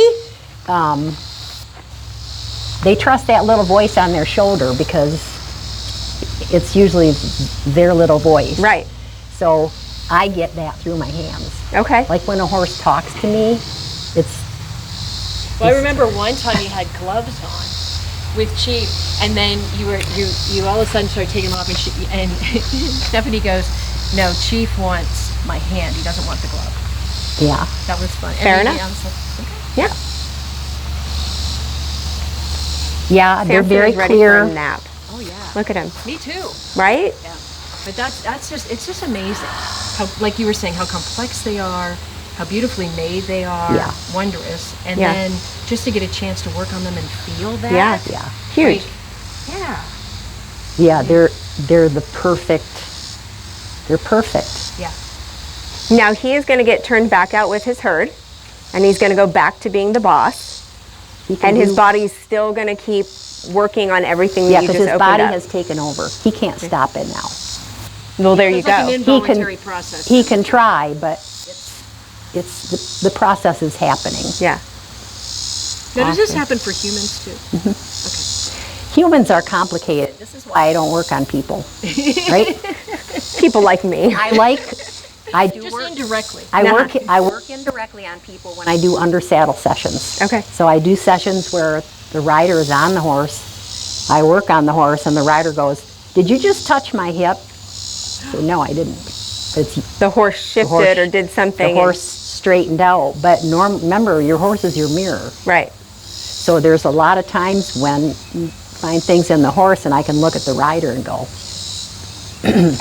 they trust that little voice on their shoulder because it's usually their little voice. Right. So I get that through my hands. Okay. Like when a horse talks to me, it's... Well, I remember one time you had gloves on with Chief, and then you all of a sudden started taking them off, and Stephanie goes, "No, Chief wants my hand. He doesn't want the glove." Yeah. That was fun. Fair And enough. I was like, okay. Yeah. Yeah, they're Sam very feels ready clear. for a nap. Oh yeah. Look at him. Me too. Right? Yeah. But that's just, it's just amazing how, like you were saying, how complex they are, how beautifully made they are, Yeah. wondrous, and Yeah. then just to get a chance to work on them and feel that. Yeah. Yeah. Huge. Like, yeah. Yeah, they're the perfect. They're perfect. Yeah. Now he is going to get turned back out with his herd, and he's going to go back to being the boss. And his body's still going to keep working on everything that you just opened up. Yeah, because his body has taken over. He can't stop it now. Well, there you It's like go. an involuntary process. He can try, but it's the process is happening. Yeah. Now, does this happen for humans too? Humans are complicated. This is why I don't work on people, right? People like me. I do Just work. indirectly. I work indirectly on people when I do under saddle sessions. Okay. So I do sessions where the rider is on the horse. I work on the horse, and the rider goes, "Did you just touch my hip?" I say, "No, I didn't." It's The horse shifted or did something. the horse straightened out. But remember, your horse is your mirror. Right. So there's a lot of times when you find things in the horse, and I can look at the rider and go,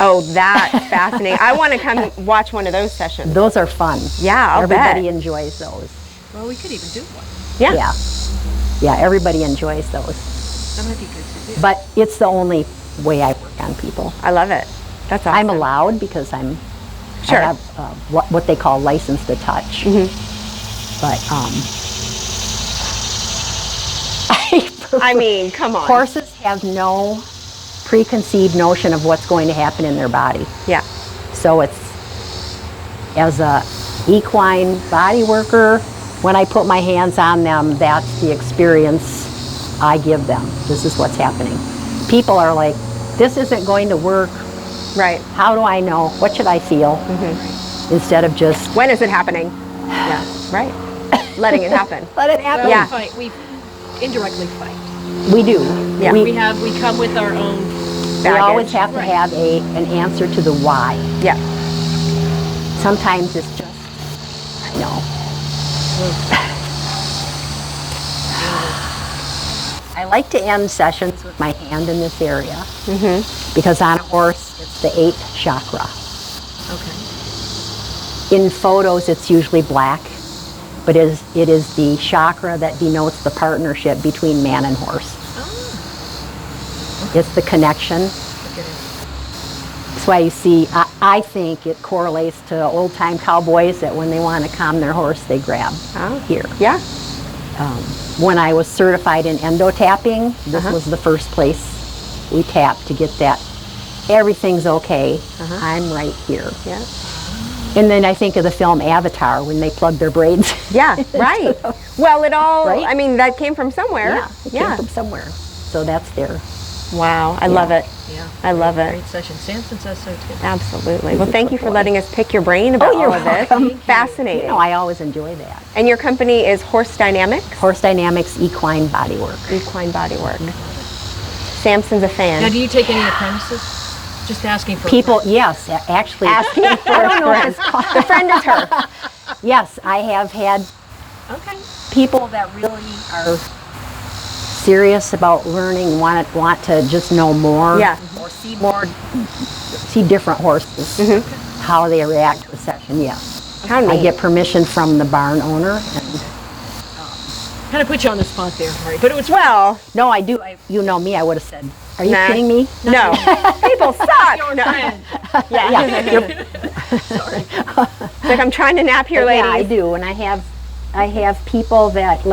Oh, that's fascinating. I want to come watch one of those sessions. those are fun. Yeah, I'll Everybody bet. enjoys those. Well, we could even do one. Yeah. Yeah, everybody enjoys those. That might be good to do. But it's the only way I work on people. I love it. That's awesome. I'm allowed because Sure. I have what they call license to touch. But I mean, come on. horses have no preconceived notion of what's going to happen in their body. Yeah. So it's, as a equine body worker, when I put my hands on them, that's the experience I give them. This is what's happening. People are like, this isn't going to work. Right. How do I know? What should I feel? Instead of just, When is it happening? Yeah. Right. Letting it happen. let it happen. Well, Yeah. we indirectly fight. We do. Yeah. We We come with our own. always Baggage. have to have an answer to the why. Yeah. Sometimes it's just, I know. I like to end sessions with my hand in this area because on a horse it's the 8th chakra. Okay. In photos it's usually black, but it is the chakra that denotes the partnership between man and horse. It's the connection. That's why you see, I think it correlates to old-time cowboys that when they want to calm their horse, they grab here. Yeah. When I was certified in endo tapping, this was the first place we tapped to get that everything's okay, I'm right here. Yeah. And then I think of the film Avatar when they plug their braids. Yeah. Right. Well, it all, Right? I mean, that came from somewhere. Yeah, it came from somewhere. So that's there. Wow. I love it. Yeah. I love it. Great session. Samson says so too. Absolutely. Well, thank you for letting us pick your brain about you're all of this. welcome. Fascinating. You know, I always enjoy that. And your company is Horse Dynamics? Horse Dynamics Equine Bodywork. Equine Bodywork. Samson's a fan. Now, do you take any apprentices? Just asking for People, yes, actually. Asking for I don't know a if it's called. The friend is her. Yes, I have had Okay. people that really are serious about learning, want to just know more. Yeah. Or see more, see different horses, how they react to a session, yes. How I neat. get permission from the barn owner. And, Kind of put you on the spot there, Mari, but it was Well, no, I do. You know me, I would have said, are you Nah. kidding me? no. People suck. your No. friend. Yeah. Like, I'm trying to nap here, Yeah, I ladies. do, and I have people that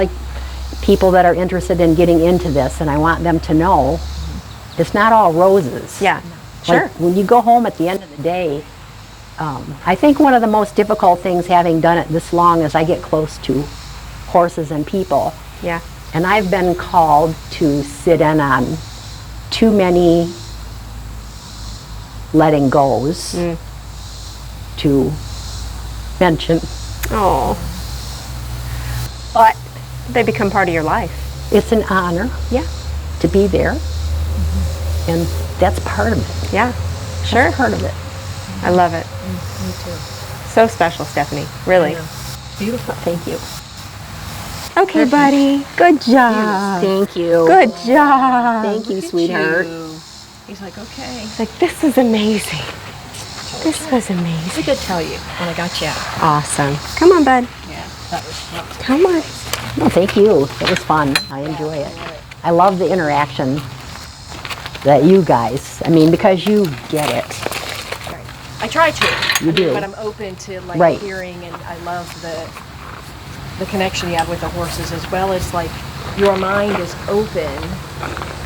are interested in getting into this, and I want them to know it's not all roses. Yeah. Like, Sure. when you go home at the end of the day, I think one of the most difficult things, having done it this long, is I get close to horses and people, Yeah. and I've been called to sit in on too many letting goes to mention, Oh. but They become part of your life. it's an honor Yeah. to be there, and that's part of it. Yeah. Sure. Part of it. I love it. Me too. So special, Stephanie. Really. Yeah. Beautiful. Thank you. Okay, buddy. Good job. Thank you. Good job. Thank you, Look at sweetheart. you. He's like, okay. It's like, this is amazing. This was amazing. I could tell you when I got you out. Awesome. Come on, bud. Yeah, that was Come on. No, thank you. It was fun. I enjoy it. I love the interaction that you guys, I mean, because you get it. I try to. You do. But I'm open to like Right. hearing, and I love the connection you have with the horses, as well as like your mind is open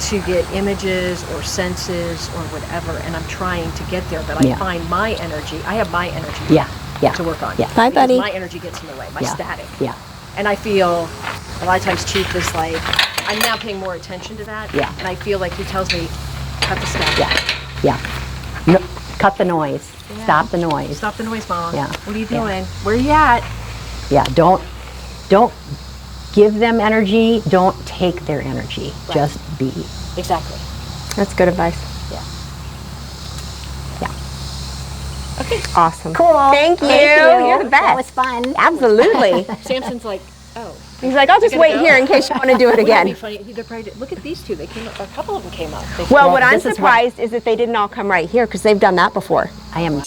to get images or senses or whatever, and I'm trying to get there, but I Yeah. find my energy, I have my energy Yeah, yeah. to work on. Yeah. Bye, Because buddy. my energy gets in the way, my Yeah. static. Yeah, And I feel a lot of times Chief is like, I'm now paying more attention to that. Yeah. And I feel like he tells me, cut the static. yeah, yeah. No, cut the noise. Yeah. Stop the noise. Stop the noise, Mom. Yeah. What are you Yeah. doing? Where are you at? Yeah, don't give them energy. Don't take their energy. Right. Just be. Exactly. That's good advice. Yeah. Yeah. Okay. Awesome. Cool. Tthank you. Thank you. You're the best. That was fun. Absolutely. Samson's like, oh. He's like, I'll just Gonna wait go? here in case you want to do it Wouldn't again. be funny? They're probably, look at these two. They came up, a couple of them came up. They Well, Well, what I'm this is what- surprised is that they didn't all come right here because they've done that before. I am